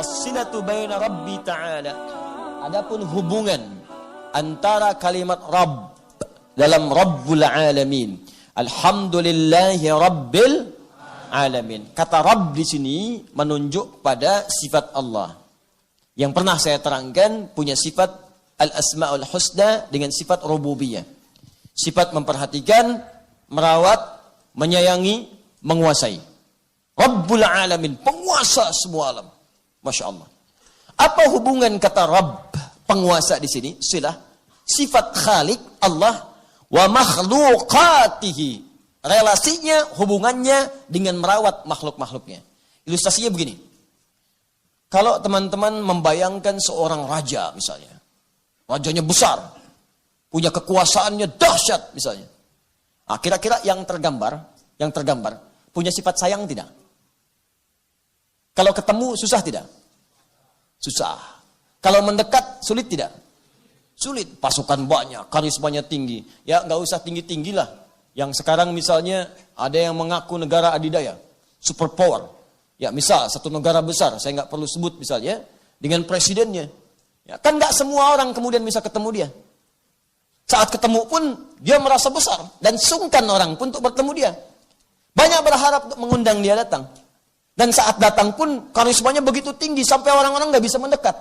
Fassilatu baina Rabbi ta'ala. Adapun hubungan antara kalimat Rabb dalam Rabbul Alamin. Alhamdulillahi Rabbil Alamin. Kata Rabb di sini menunjuk pada sifat Allah. Yang pernah saya terangkan punya sifat Al-Asma'ul Husna dengan sifat Rububiyah. Sifat memperhatikan, merawat, menyayangi, menguasai. Rabbul Alamin, penguasa semua alam. Masya Allah. Apa hubungan kata Rabb, penguasa di sini? Silah. Sifat Khalik, Allah, wa makhluqatihi. Relasinya, hubungannya dengan merawat makhluk-makhluknya. Ilustrasinya begini. Kalau teman-teman membayangkan seorang raja misalnya. Rajanya besar. Punya kekuasaannya dahsyat misalnya. Nah, kira-kira yang tergambar punya sifat sayang tidak? Kalau ketemu susah tidak? Susah. Kalau mendekat sulit tidak? Sulit. Pasukan banyak, karismanya tinggi. Ya nggak usah tinggi-tinggi lah. Yang sekarang misalnya ada yang mengaku negara adidaya, superpower. Ya misal satu negara besar, saya nggak perlu sebut misalnya, dengan presidennya. Ya, kan nggak semua orang kemudian bisa ketemu dia. Saat ketemu pun dia merasa besar dan sungkan orang pun untuk bertemu dia. Banyak berharap untuk mengundang dia datang. Dan saat datang pun karismanya begitu tinggi sampai orang-orang nggak bisa mendekat.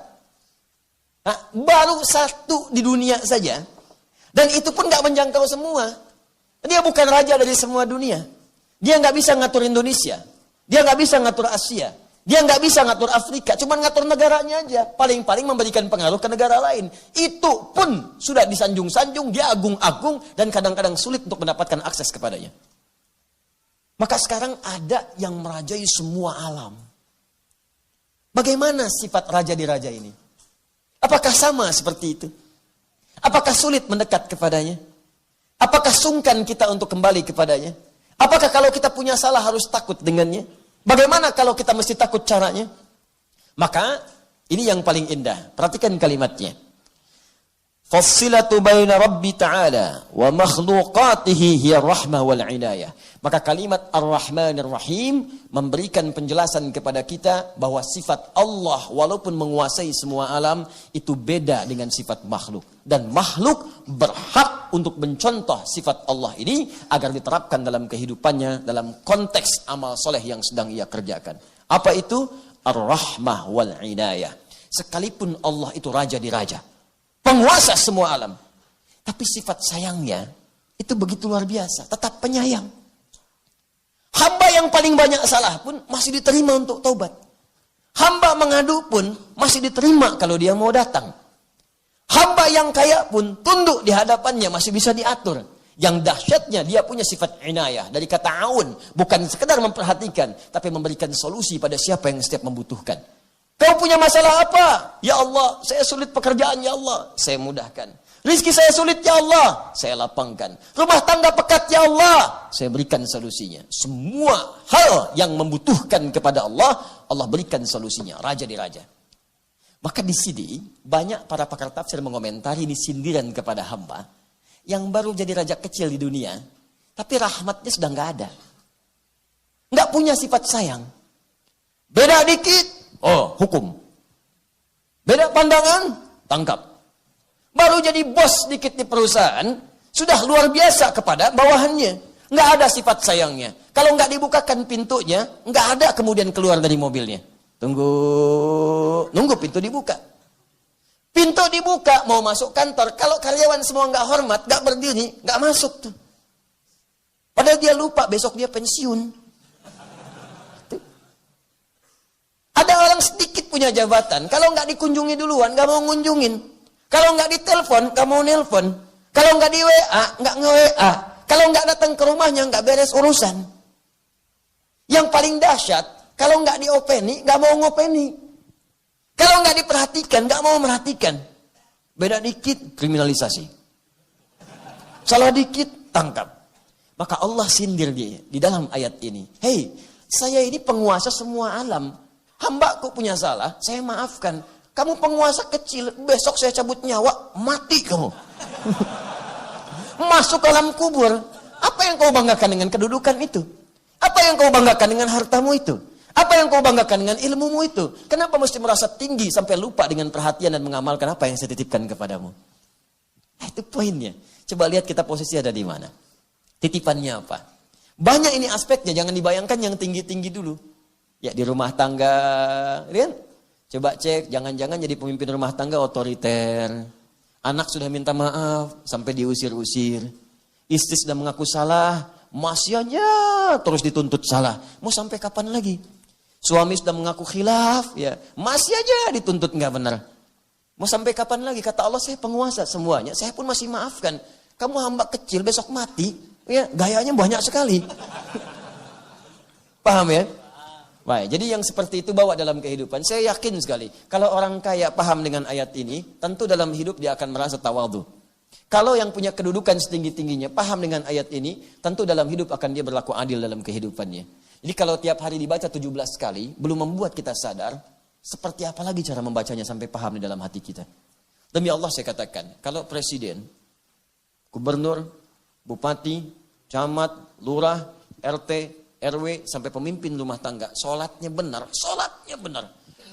Nah, baru satu di dunia saja. Dan itu pun nggak menjangkau semua. Dia bukan raja dari semua dunia. Dia nggak bisa ngatur Indonesia. Dia nggak bisa ngatur Asia. Dia nggak bisa ngatur Afrika. Cuma ngatur negaranya aja. Paling-paling memberikan pengaruh ke negara lain. Itu pun sudah disanjung-sanjung. Dia agung-agung. Dan kadang-kadang sulit untuk mendapatkan akses kepadanya. Maka sekarang ada yang merajai semua alam. Bagaimana sifat raja di raja ini? Apakah sama seperti itu? Apakah sulit mendekat kepadanya? Apakah sungkan kita untuk kembali kepadanya? Apakah kalau kita punya salah harus takut dengannya? Bagaimana kalau kita mesti takut caranya? Maka ini yang paling indah. Perhatikan kalimatnya. Fassilatu baina Rabbi ta'ala wa makhluqatihi hiya rahmah wal inayah. Maka kalimat Ar-Rahmanir Rahim memberikan penjelasan kepada kita bahwa sifat Allah walaupun menguasai semua alam itu beda dengan sifat makhluk. Dan makhluk berhak untuk mencontoh sifat Allah ini agar diterapkan dalam kehidupannya dalam konteks amal soleh yang sedang ia kerjakan. Apa itu? Ar-Rahmah wal inayah. Sekalipun Allah itu raja di raja, penguasa semua alam, tapi sifat sayangnya itu begitu luar biasa, tetap penyayang. Hamba yang paling banyak salah pun masih diterima untuk taubat. Hamba mengadu pun masih diterima kalau dia mau datang. Hamba yang kaya pun tunduk di hadapannya masih bisa diatur. Yang dahsyatnya dia punya sifat inayah. Dari kata aun, bukan sekedar memperhatikan, tapi memberikan solusi pada siapa yang setiap membutuhkan. Kau punya masalah apa? Ya Allah, saya sulit pekerjaan, ya Allah, saya mudahkan. Rizki saya sulit, ya Allah, saya lapangkan. Rumah tangga pekat, ya Allah, saya berikan solusinya. Semua hal yang membutuhkan kepada Allah, Allah berikan solusinya. Raja di raja. Maka di sini banyak para pakar tafsir mengomentari ini sindiran kepada hamba yang baru jadi raja kecil di dunia, tapi rahmatnya sudah nggak ada. Nggak punya sifat sayang. Beda dikit, oh hukum. Beda pandangan, tangkap. Baru jadi bos dikit di perusahaan, sudah luar biasa kepada bawahannya. Nggak ada sifat sayangnya. Kalau nggak dibukakan pintunya, nggak ada kemudian keluar dari mobilnya. Nunggu pintu dibuka. Pintu dibuka, mau masuk kantor. Kalau karyawan semua nggak hormat, nggak berdiri, nggak masuk tuh. Padahal dia lupa, besok dia pensiun. Ada orang sedikit punya jabatan, kalau nggak dikunjungi duluan, nggak mau ngunjungin. Kalau nggak ditelepon, nggak mau nelpon. Kalau nggak di WA, nggak nge-WA. Kalau nggak datang ke rumahnya, nggak beres urusan. Yang paling dahsyat, kalau nggak diopeni, nggak mau ngopeni. Kalau nggak diperhatikan, nggak mau merhatikan. Beda dikit, kriminalisasi. Salah dikit, tangkap. Maka Allah sindir dia di dalam ayat ini. Hei, saya ini penguasa semua alam. Hambaku punya salah, saya maafkan. Kamu penguasa kecil, besok saya cabut nyawa, mati kamu. Masuk ke alam kubur. Apa yang kau banggakan dengan kedudukan itu? Apa yang kau banggakan dengan hartamu itu? Apa yang kau banggakan dengan ilmumu itu? Kenapa mesti merasa tinggi sampai lupa dengan perhatian dan mengamalkan apa yang saya titipkan kepadamu? Nah, itu poinnya. Coba lihat kita posisi ada di mana. Titipannya apa? Banyak ini aspeknya, jangan dibayangkan yang tinggi-tinggi dulu. Ya di rumah tangga, kan? Coba cek, jangan-jangan jadi pemimpin rumah tangga otoriter. Anak sudah minta maaf, sampai diusir-usir. Istri sudah mengaku salah, masih aja terus dituntut salah. Mau sampai kapan lagi? Suami sudah mengaku khilaf, ya masih aja dituntut nggak benar. Mau sampai kapan lagi? Kata Allah, saya penguasa semuanya, saya pun masih maafkan. Kamu hamba kecil, besok mati, ya gayanya banyak sekali. Paham ya? Baik, jadi yang seperti itu bawa dalam kehidupan. Saya yakin sekali, kalau orang kaya paham dengan ayat ini, tentu dalam hidup dia akan merasa tawadhu. Kalau yang punya kedudukan setinggi-tingginya paham dengan ayat ini, tentu dalam hidup akan dia berlaku adil dalam kehidupannya. Jadi kalau tiap hari dibaca 17 kali, belum membuat kita sadar, seperti apa lagi cara membacanya sampai paham di dalam hati kita. Demi Allah saya katakan, kalau presiden, gubernur, bupati, camat, lurah, RT, RW, sampai pemimpin rumah tangga, sholatnya benar.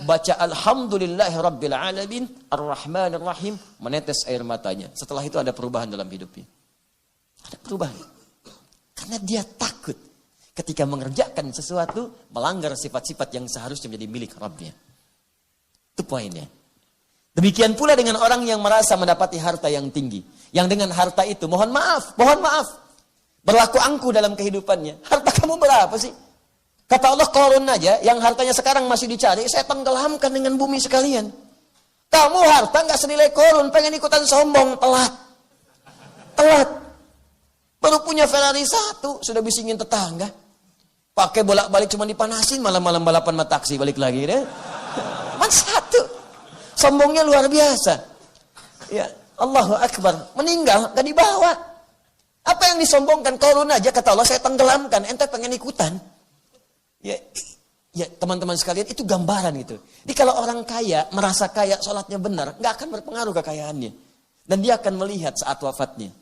Baca Alhamdulillahi Rabbil Alamin, Ar-Rahman Ar-Rahim, menetes air matanya. Setelah itu ada perubahan dalam hidupnya. Ada perubahan. Karena dia takut ketika mengerjakan sesuatu, melanggar sifat-sifat yang seharusnya menjadi milik Rabbnya. Itu poinnya. Demikian pula dengan orang yang merasa mendapati harta yang tinggi. Yang dengan harta itu, mohon maaf, berlaku angkuh dalam kehidupannya. Harta kamu berapa sih? Kata Allah, Qarun aja, yang hartanya sekarang masih dicari, saya tenggelamkan dengan bumi sekalian. Kamu harta nggak senilai Qarun, pengen ikutan sombong, telat. Baru punya Ferrari 1, sudah bisingin tetangga. Pakai bolak-balik cuma dipanasin, malam-malam balapan sama taksi balik lagi deh. Man 1. Sombongnya luar biasa. Ya, Allahu Akbar, meninggal gak dibawa. Apa yang disombongkan? Qarun aja, kata Allah, saya tenggelamkan, ente pengen ikutan. Ya teman-teman sekalian, itu gambaran itu. Jadi kalau orang kaya, merasa kaya, sholatnya benar, nggak akan berpengaruh kekayaannya. Dan dia akan melihat saat wafatnya.